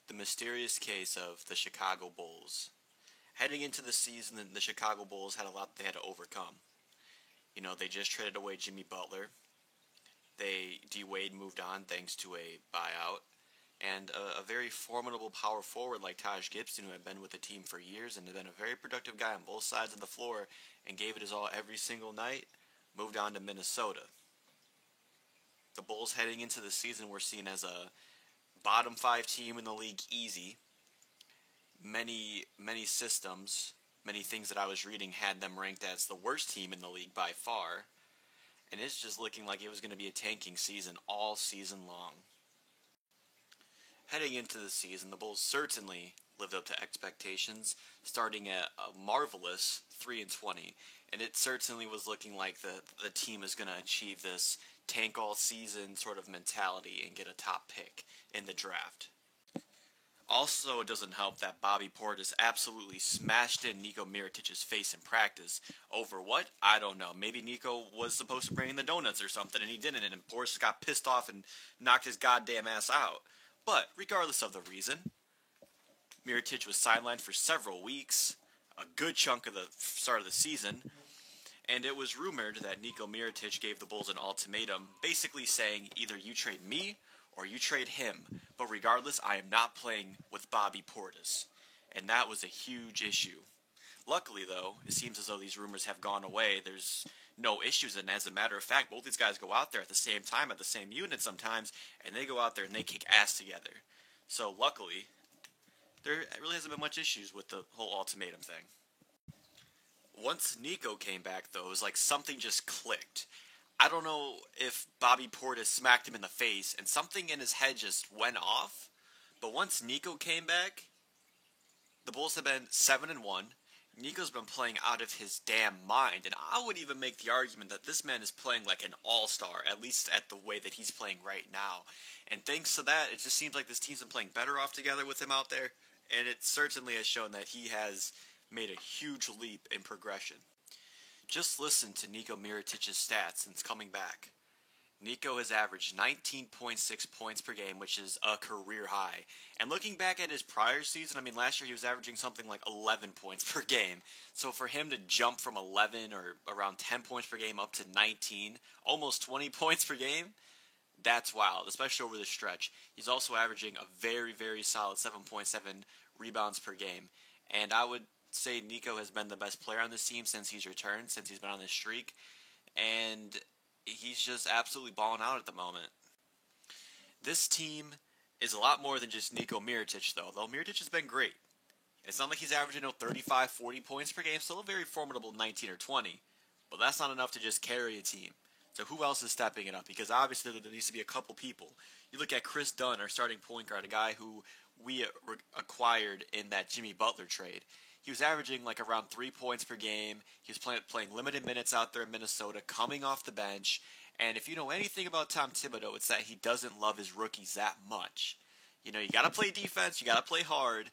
The mysterious case of the Chicago Bulls. Heading into the season, the Chicago Bulls had a lot they had to overcome. They just traded away Jimmy Butler. D Wade moved on thanks to a buyout, and a very formidable power forward like Taj Gibson, who had been with the team for years and had been a very productive guy on both sides of the floor and gave it his all every single night, moved on to Minnesota. The Bulls heading into the season were seen as a bottom five team in the league easy. Many systems, many things that I was reading had them ranked as the worst team in the league by far. And it's just looking like it was going to be a tanking season all season long. Heading into the season, the Bulls certainly lived up to expectations, starting at a marvelous 3-20, and it certainly was looking like the team is going to achieve this tank all season sort of mentality and get a top pick in the draft. Also, it doesn't help that Bobby Portis absolutely smashed in Nico Mirotic's face in practice. Over what? I don't know. Maybe Nico was supposed to bring in the donuts or something, and he didn't, and Portis got pissed off and knocked his goddamn ass out. But, regardless of the reason, Mirotic was sidelined for several weeks, a good chunk of the start of the season, and it was rumored that Nico Mirotic gave the Bulls an ultimatum, basically saying, either you trade me or you trade him, but regardless, I am not playing with Bobby Portis. And that was a huge issue. Luckily, though, it seems as though these rumors have gone away. There's no issues, and as a matter of fact, both these guys go out there at the same time, at the same unit sometimes, and they go out there and they kick ass together. So, luckily, there really hasn't been much issues with the whole ultimatum thing. Once Nico came back, though, it was like something just clicked. I don't know if Bobby Portis smacked him in the face and something in his head just went off. But once Nico came back, the Bulls have been 7-1. Nico's been playing out of his damn mind. And I would even make the argument that this man is playing like an all-star, at least at the way that he's playing right now. And thanks to that, it just seems like this team's been playing better off together with him out there. And it certainly has shown that he has made a huge leap in progression. Just listen to Nico Mirotic's stats since coming back. Nico has averaged 19.6 points per game, which is a career high. And looking back at his prior season, last year he was averaging something like 11 points per game. So for him to jump from 11 or around 10 points per game up to 19, almost 20 points per game, that's wild, especially over the stretch. He's also averaging a very, very solid 7.7 rebounds per game. And I would say Nico has been the best player on this team since he's returned, since he's been on this streak, and he's just absolutely balling out at the moment. This team is a lot more than just Nico Mirotic, though Mirotic has been great. It's not like he's averaging 35, 40 points per game, still a very formidable 19 or 20, but that's not enough to just carry a team. So who else is stepping it up? Because obviously there needs to be a couple people. You look at Chris Dunn, our starting point guard, a guy who we acquired in that Jimmy Butler trade. He was averaging like around 3 points per game. He was playing limited minutes out there in Minnesota, coming off the bench. And if you know anything about Tom Thibodeau, it's that he doesn't love his rookies that much. You got to play defense, you got to play hard,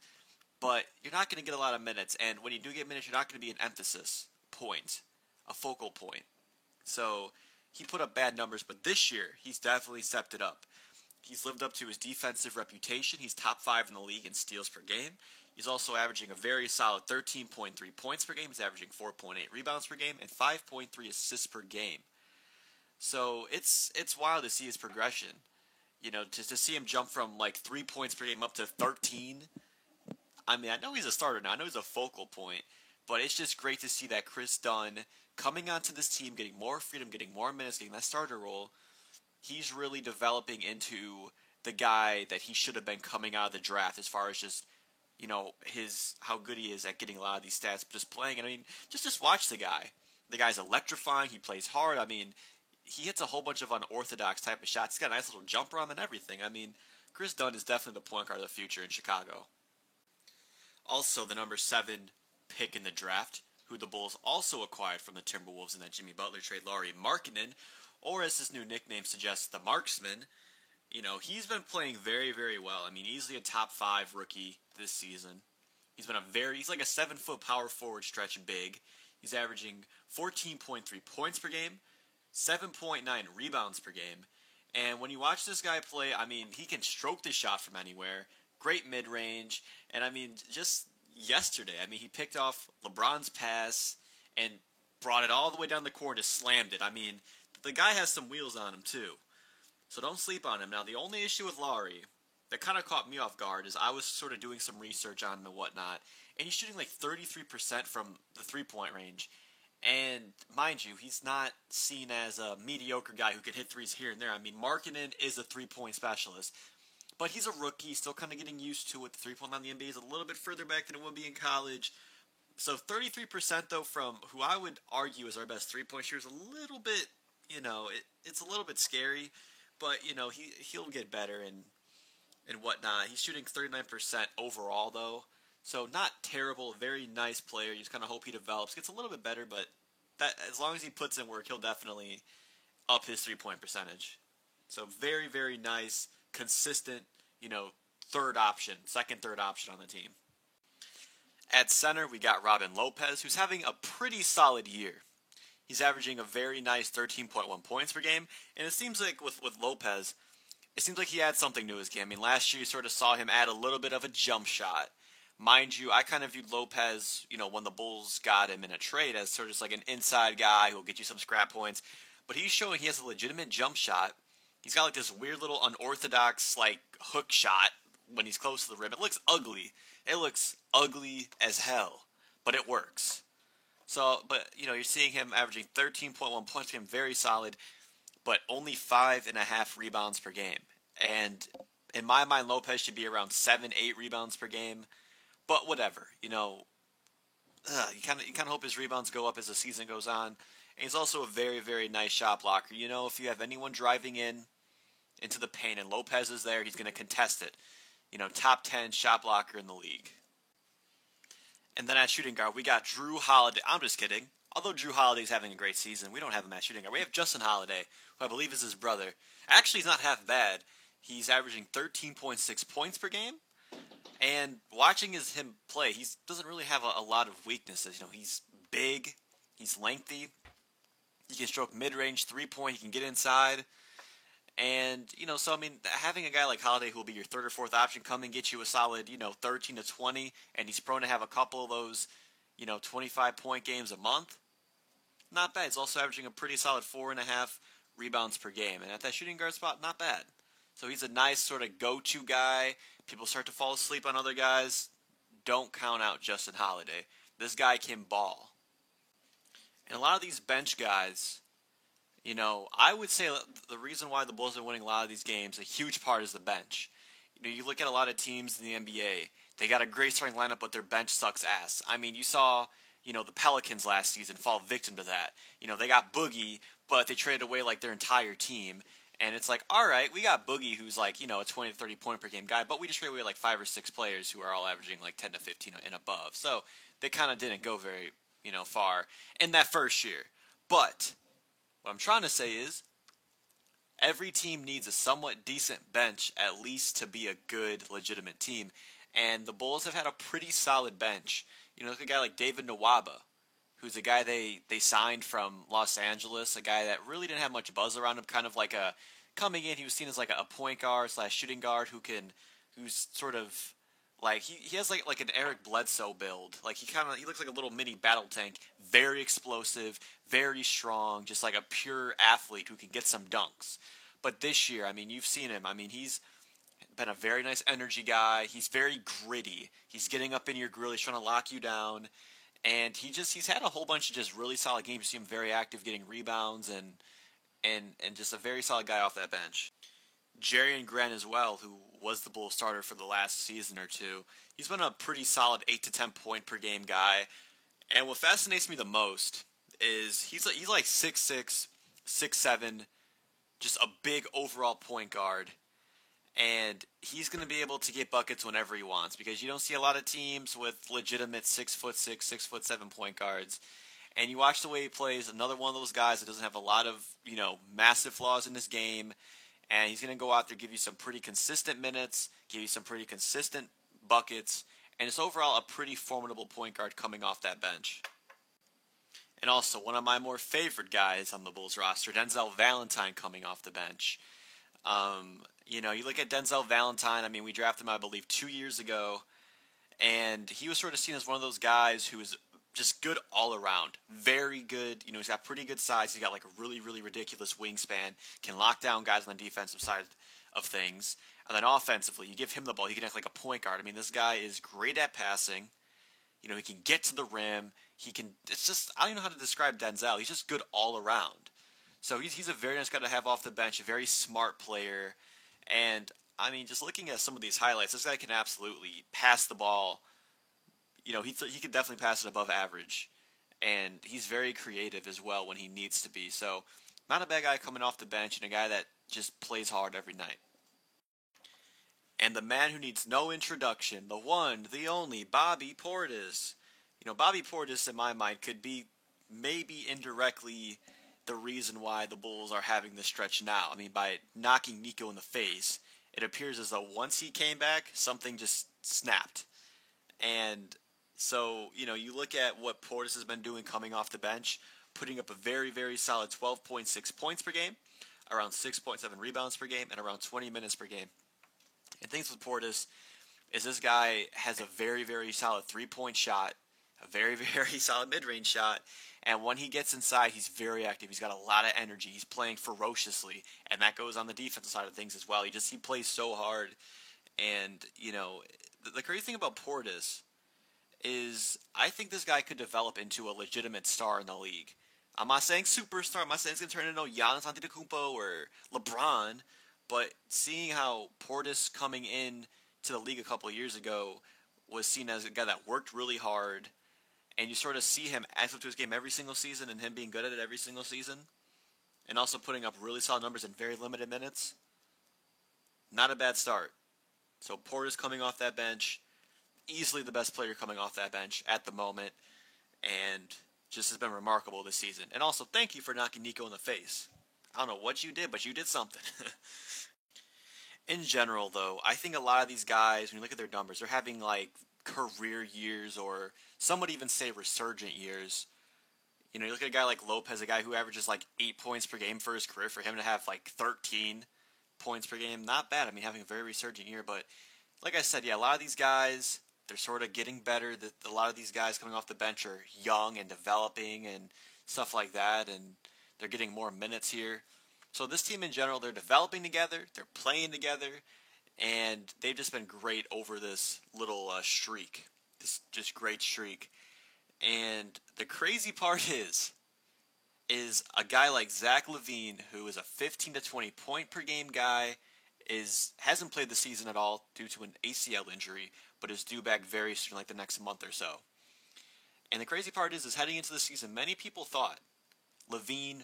but you're not going to get a lot of minutes. And when you do get minutes, you're not going to be an emphasis point, a focal point. So he put up bad numbers, but this year he's definitely stepped it up. He's lived up to his defensive reputation. He's top 5 in the league in steals per game. He's also averaging a very solid 13.3 points per game. He's averaging 4.8 rebounds per game and 5.3 assists per game. So it's wild to see his progression. To see him jump from like 3 points per game up to 13. I know he's a starter now. I know he's a focal point. But it's just great to see that Chris Dunn coming onto this team, getting more freedom, getting more minutes, getting that starter role. He's really developing into the guy that he should have been coming out of the draft as far as just how good he is at getting a lot of these stats, but just playing. Just watch the guy. The guy's electrifying. He plays hard. He hits a whole bunch of unorthodox type of shots. He's got a nice little jumper on and everything. Chris Dunn is definitely the point guard of the future in Chicago. Also, the number 7 pick in the draft, who the Bulls also acquired from the Timberwolves in that Jimmy Butler trade, Lauri Markkanen, or as his new nickname suggests, the Marksman. He's been playing very, very well. Easily a top 5 rookie this season. He's like a 7-foot power forward stretch big. He's averaging 14.3 points per game, 7.9 rebounds per game. And when you watch this guy play, he can stroke the shot from anywhere, great mid-range, and I mean, just yesterday, I mean, he picked off LeBron's pass and brought it all the way down the court and just slammed it. I mean, the guy has some wheels on him too, so don't sleep on him. Now, the only issue with Lowry that kind of caught me off guard is I was sort of doing some research on him and whatnot, and he's shooting like 33% from the three-point range. And mind you, he's not seen as a mediocre guy who can hit threes here and there. I mean, Markkanen is a three-point specialist, but he's a rookie, still kind of getting used to it. The three-point line in the NBA is a little bit further back than it would be in college. So 33% though from who I would argue is our best three-point shooter is a little bit, it's a little bit scary, but he'll get better and whatnot. He's shooting 39% overall though. So not terrible, very nice player. You just kind of hope he develops, gets a little bit better, but that as long as he puts in work, he'll definitely up his three-point percentage. So very, very nice, consistent, third option, third option on the team. At center, we got Robin Lopez, who's having a pretty solid year. He's averaging a very nice 13.1 points per game, and it seems like with Lopez, it seems like he adds something to his game. I mean, last year you sort of saw him add a little bit of a jump shot. Mind you, I kind of viewed Lopez, when the Bulls got him in a trade as sort of just like an inside guy who'll get you some scrap points. But he's showing he has a legitimate jump shot. He's got like this weird little unorthodox like hook shot when he's close to the rim. It looks ugly. It looks ugly as hell, but it works. So, but you're seeing him averaging 13.1 points per game, very solid, but only 5.5 rebounds per game. And in my mind, Lopez should be around 7-8 rebounds per game. But whatever, you kind of hope his rebounds go up as the season goes on. And he's also a very, very nice shot blocker. If you have anyone driving into the paint and Lopez is there, he's going to contest it. Top 10 shot blocker in the league. And then at shooting guard, we got Jrue Holiday. I'm just kidding. Although Jrue Holiday's having a great season, we don't have him at shooting guard. We have Justin Holiday, who I believe is his brother. Actually, he's not half bad. He's averaging 13.6 points per game. And watching him play, he doesn't really have a lot of weaknesses. He's big, he's lengthy, he can stroke mid-range, three-point, he can get inside. And, so I mean, having a guy like Holiday who will be your third or fourth option come and get you a solid, 13 to 20, and he's prone to have a couple of those, 25-point games a month, not bad. He's also averaging a pretty solid 4.5 rebounds per game. And at that shooting guard spot, not bad. So he's a nice sort of go-to guy. People start to fall asleep on other guys. Don't count out Justin Holiday. This guy can ball. And a lot of these bench guys, I would say the reason why the Bulls are winning a lot of these games, a huge part is the bench. You look at a lot of teams in the NBA, they got a great starting lineup, but their bench sucks ass. I mean, you saw, the Pelicans last season fall victim to that. They got Boogie, but they traded away like their entire team. And it's like, all right, we got Boogie, who's like, a 20 to 30 point per game guy, but we just traded away like 5 or 6 players who are all averaging like 10 to 15 and above. So they kind of didn't go very, far in that first year. But what I'm trying to say is every team needs a somewhat decent bench at least to be a good, legitimate team. And the Bulls have had a pretty solid bench. Look at a guy like David Nwaba, who's a guy they signed from Los Angeles, a guy that really didn't have much buzz around him, kind of like coming in, he was seen as like a point guard / shooting guard who's sort of like, he has like an Eric Bledsoe build. Like he looks like a little mini battle tank, very explosive, very strong, just like a pure athlete who can get some dunks. But this year, I mean, you've seen him. I mean, he's been a very nice energy guy. He's very gritty. He's getting up in your grill. He's trying to lock you down. And he's had a whole bunch of just really solid games. You see him very active, getting rebounds, and just a very solid guy off that bench. Jerian Grant as well, who was the Bulls starter for the last season or two. He's been a pretty solid 8 to 10 point per game guy. And what fascinates me the most is he's like 6'6", 6'7", just a big overall point guard. And he's going to be able to get buckets whenever he wants, because you don't see a lot of teams with legitimate 6'6", 6'7" point guards. And you watch the way he plays, another one of those guys that doesn't have a lot of, massive flaws in his game. And he's going to go out there, give you some pretty consistent minutes, give you some pretty consistent buckets, and it's overall a pretty formidable point guard coming off that bench. And also, one of my more favorite guys on the Bulls roster, Denzel Valentine, coming off the bench. You know, you look at Denzel Valentine. I mean, we drafted him, I believe, 2 years ago, and he was sort of seen as one of those guys who was just good all around. Very good. You know, he's got pretty good size. He's got like a really, really ridiculous wingspan. Can lock down guys on the defensive side of things. And then offensively, you give him the ball, he can act like a point guard. I mean, this guy is great at passing. You know, he can get to the rim. He can. It's just I don't even know how to describe Denzel. He's just good all around. So he's a very nice guy to have off the bench. A very smart player. And I mean, just looking at some of these highlights, this guy can absolutely pass the ball. You know, he can definitely pass it above average, and he's very creative as well when he needs to be. So, not a bad guy coming off the bench, and a guy that just plays hard every night. And the man who needs no introduction, the one, the only, Bobby Portis. You know, Bobby Portis, in my mind, could be maybe indirectly the reason why the Bulls are having this stretch now. I mean, by knocking Nico in the face, it appears as though once he came back, something just snapped. And so, you know, you look at what Portis has been doing coming off the bench, putting up a very, very solid 12.6 points per game, around 6.7 rebounds per game, and around 20 minutes per game. And things with Portis is this guy has a very, very solid three-point shot, a very, very solid mid-range shot, and when he gets inside, he's very active. He's got a lot of energy. He's playing ferociously, and that goes on the defensive side of things as well. He plays so hard, and you know the crazy thing about Portis is I think this guy could develop into a legitimate star in the league. I'm not saying superstar. I'm not saying it's going to turn into Giannis Antetokounmpo or LeBron, but seeing how Portis coming in to the league a couple of years ago was seen as a guy that worked really hard, and you sort of see him act up to his game every single season and him being good at it every single season, and also putting up really solid numbers in very limited minutes. Not a bad start. So Portis coming off that bench, easily the best player coming off that bench at the moment, and just has been remarkable this season. And also, thank you for knocking Nico in the face. I don't know what you did, but you did something. In general, though, I think a lot of these guys, when you look at their numbers, they're having like career years, or some would even say resurgent years. You know, you look at a guy like Lopez, a guy who averages like 8 points per game for his career, for him to have like 13 points per game, not bad. I mean, having a very resurgent year, but like I said, yeah, a lot of these guys, they're sort of getting better. A lot of these guys coming off the bench are young and developing and stuff like that, and they're getting more minutes here. So this team in general, they're developing together, they're playing together, and they've just been great over this little streak, this just great streak. And the crazy part is a guy like Zach LaVine, who is a 15 to 20 point per game guy, hasn't played the season at all due to an ACL injury, but is due back very soon, like the next month or so. And the crazy part is heading into the season, many people thought LaVine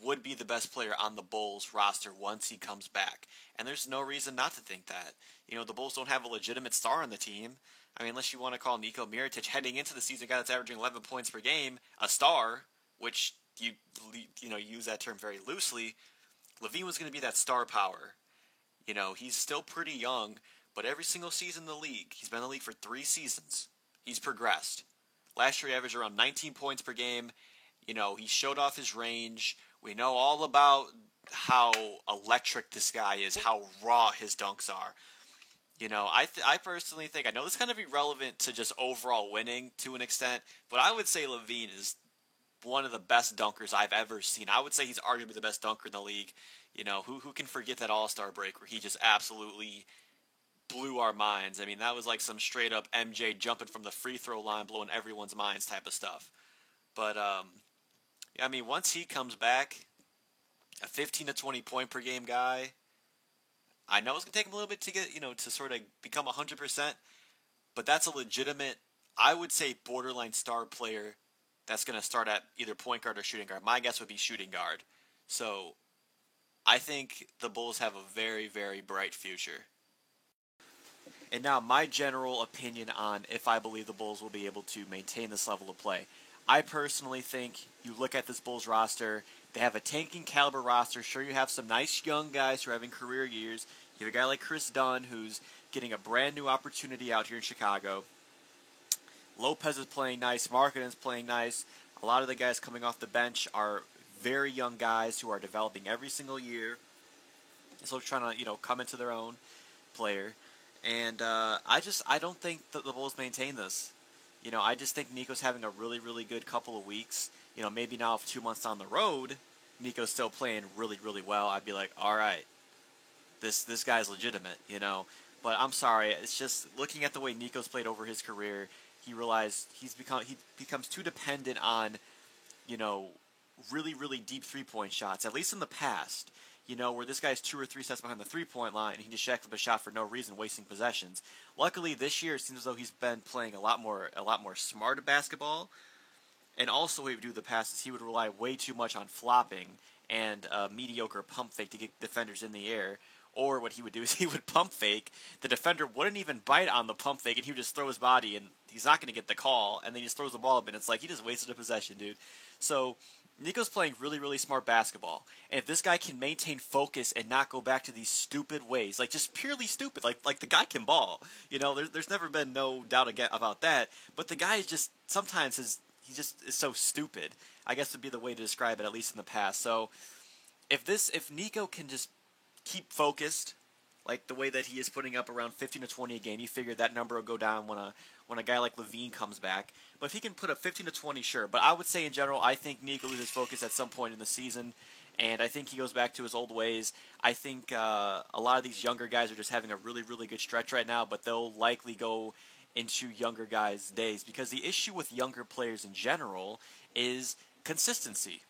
would be the best player on the Bulls roster once he comes back. And there's no reason not to think that. You know, the Bulls don't have a legitimate star on the team. I mean, unless you want to call Niko Mirotic heading into the season, a guy that's averaging 11 points per game, a star, which you know use that term very loosely. LaVine was going to be that star power. You know, he's still pretty young, but every single season in the league, he's been in the league for 3 seasons. He's progressed. Last year he averaged around 19 points per game. You know, he showed off his range. We know all about how electric this guy is, how raw his dunks are. You know, I personally think, I know this is kind of irrelevant to just overall winning to an extent, but I would say LaVine is one of the best dunkers I've ever seen. I would say he's arguably the best dunker in the league. You know, who can forget that All-Star break where he just absolutely blew our minds? I mean, that was like some straight up MJ jumping from the free throw line, blowing everyone's minds type of stuff. But I mean, once he comes back, a 15 to 20 point per game guy, I know it's gonna take him a little bit to get, you know, to sort of become 100%, but that's a legitimate, I would say, borderline star player that's gonna start at either point guard or shooting guard. My guess would be shooting guard. So I think the Bulls have a very, very bright future. And now my general opinion on if I believe the Bulls will be able to maintain this level of play. I personally think you look at this Bulls roster, they have a tanking caliber roster. Sure, you have some nice young guys who are having career years. You have a guy like Chris Dunn who's getting a brand new opportunity out here in Chicago. Lopez is playing nice. Markkanen is playing nice. A lot of the guys coming off the bench are very young guys who are developing every single year. So trying to come into their own player, and I don't think that the Bulls maintain this. I just think Nico's having a really really good couple of weeks. Maybe now if 2 months down the road, Nico's still playing really really well. I'd be like, all right, this guy's legitimate. But I'm sorry, it's just looking at the way Nico's played over his career, he realized he becomes too dependent on you know, really, really deep three-point shots, at least in the past, where this guy's 2 or 3 steps behind the three-point line and he just shacks up a shot for no reason, wasting possessions. Luckily, this year it seems as though he's been playing a lot more smart basketball, and also what he would do the past is he would rely way too much on flopping and mediocre pump fake to get defenders in the air. Or what he would do is he would pump fake. The defender wouldn't even bite on the pump fake, and he would just throw his body, and he's not going to get the call. And then he just throws the ball up, and it's like he just wasted a possession, dude. So Nico's playing really, really smart basketball. And if this guy can maintain focus and not go back to these stupid ways, like just purely stupid, like the guy can ball. There's never been no doubt about that. But the guy is just sometimes he just is so stupid. I guess would be the way to describe it, at least in the past. So if Nico can just keep focused, like the way that he is putting up around 15 to 20 a game, you figure that number will go down when a guy like Levine comes back. But if he can put up 15 to 20, sure. But I would say in general, I think Nico loses focus at some point in the season, and I think he goes back to his old ways. I think a lot of these younger guys are just having a really, really good stretch right now, but they'll likely go into younger guys' days, because the issue with younger players in general is consistency.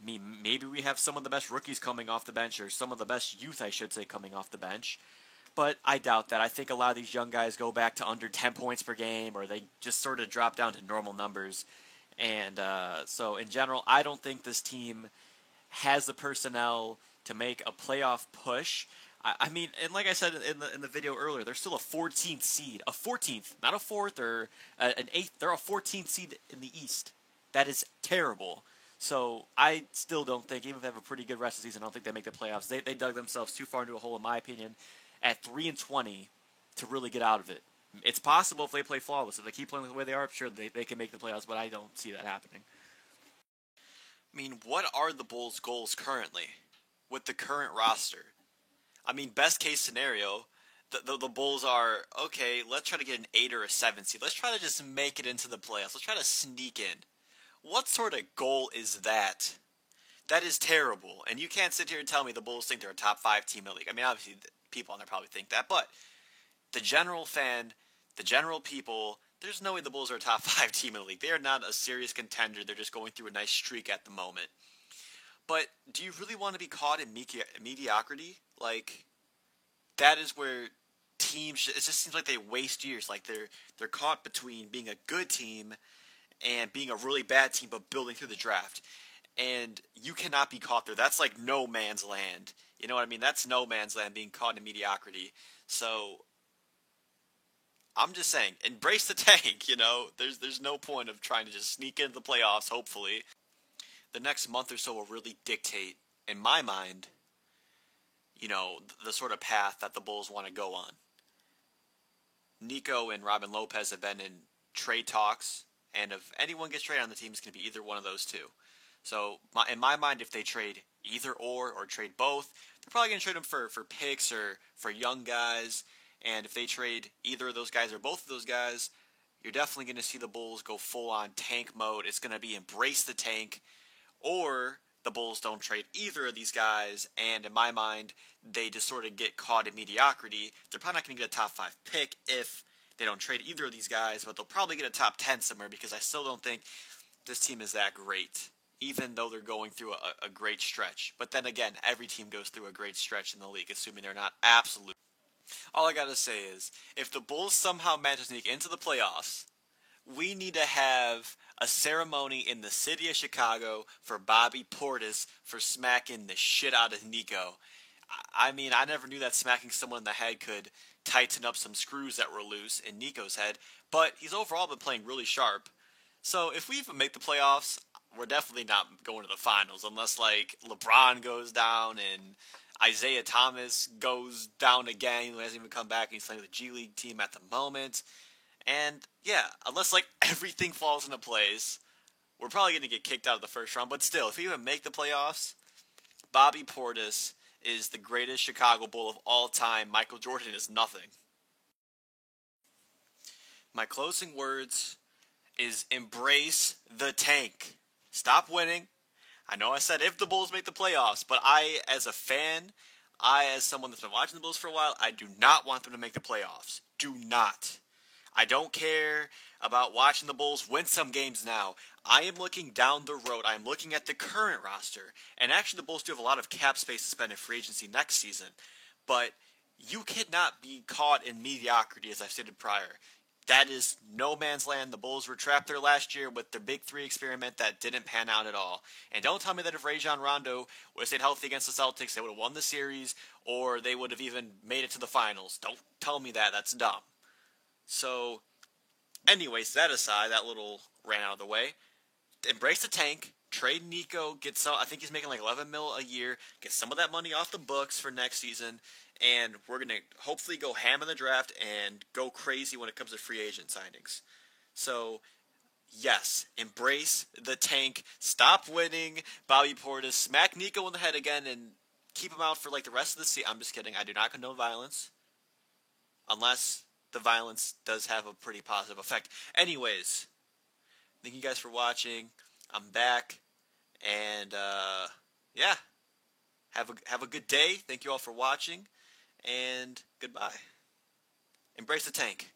Maybe we have some of the best rookies coming off the bench, or some of the best youth, I should say, coming off the bench. But I doubt that. I think a lot of these young guys go back to under 10 points per game, or they just sort of drop down to normal numbers. And so in general, I don't think this team has the personnel to make a playoff push. I mean, and like I said in the video earlier, they're still a 14th seed. A 14th, not a 4th or an 8th. They're a 14th seed in the East. That is terrible. So I still don't think, even if they have a pretty good rest of the season, I don't think they make the playoffs. They dug themselves too far into a hole, in my opinion, at 3-20 to really get out of it. It's possible if they play flawless. If they keep playing the way they are, sure, they can make the playoffs, but I don't see that happening. I mean, what are the Bulls' goals currently with the current roster? I mean, best case scenario, the Bulls are, okay, let's try to get an 8 or a 7 seed. Let's try to just make it into the playoffs. Let's try to sneak in. What sort of goal is that? That is terrible. And you can't sit here and tell me the Bulls think they're a top 5 team in the league. I mean, obviously, people on there probably think that. But the general fan, the general people, there's no way the Bulls are a top 5 team in the league. They are not a serious contender. They're just going through a nice streak at the moment. But do you really want to be caught in mediocrity? Like, that is where teams, it just seems like they waste years. Like, they're caught between being a good team and being a really bad team, but building through the draft. And you cannot be caught there. That's like no man's land. You know what I mean? That's no man's land, being caught in mediocrity. So I'm just saying, embrace the tank. There's no point of trying to just sneak into the playoffs. Hopefully, the next month or so will really dictate, in my mind, the sort of path that the Bulls want to go on. Nico and Robin Lopez have been in trade talks. And if anyone gets traded on the team, it's going to be either one of those two. So, in my mind, if they trade either or trade both, they're probably going to trade them for picks or for young guys. And if they trade either of those guys or both of those guys, you're definitely going to see the Bulls go full-on tank mode. It's going to be embrace the tank. Or the Bulls don't trade either of these guys, and in my mind, they just sort of get caught in mediocrity. They're probably not going to get a top 5 pick if they don't trade either of these guys, but they'll probably get a top 10 somewhere, because I still don't think this team is that great, even though they're going through a great stretch. But then again, every team goes through a great stretch in the league, assuming they're not absolute. All I gotta say is, if the Bulls somehow manage to sneak into the playoffs, we need to have a ceremony in the city of Chicago for Bobby Portis for smacking the shit out of Nico. I mean, I never knew that smacking someone in the head could tighten up some screws that were loose in Nico's head, but he's overall been playing really sharp. So if we even make the playoffs, we're definitely not going to the finals unless like LeBron goes down and Isaiah Thomas goes down again. He hasn't even come back. He's playing with the G League team at the moment. And yeah, unless like everything falls into place, we're probably going to get kicked out of the first round. But still, if we even make the playoffs, Bobby Portis is the greatest Chicago Bull of all time. Michael Jordan is nothing. My closing words is embrace the tank. Stop winning. I know I said if the Bulls make the playoffs, but I, as a fan, as someone that's been watching the Bulls for a while, I do not want them to make the playoffs. Do not. I don't care about watching the Bulls win some games now. I am looking down the road. I am looking at the current roster. And actually, the Bulls do have a lot of cap space to spend in free agency next season. But you cannot be caught in mediocrity, as I've stated prior. That is no man's land. The Bulls were trapped there last year with their Big Three experiment that didn't pan out at all. And don't tell me that if Rajon Rondo would have stayed healthy against the Celtics, they would have won the series, or they would have even made it to the finals. Don't tell me that. That's dumb. So, anyways, that aside, that little ran out of the way. Embrace the tank. Trade Nico. Get some. I think he's making like $11 million a year. Get some of that money off the books for next season. And we're going to hopefully go ham in the draft and go crazy when it comes to free agent signings. So, yes, embrace the tank. Stop winning. Bobby Portis, smack Nico in the head again and keep him out for like the rest of the season. I'm just kidding. I do not condone violence. Unless the violence does have a pretty positive effect. Anyways, thank you guys for watching. I'm back. And, yeah. Have a good day. Thank you all for watching. And goodbye. Embrace the tank.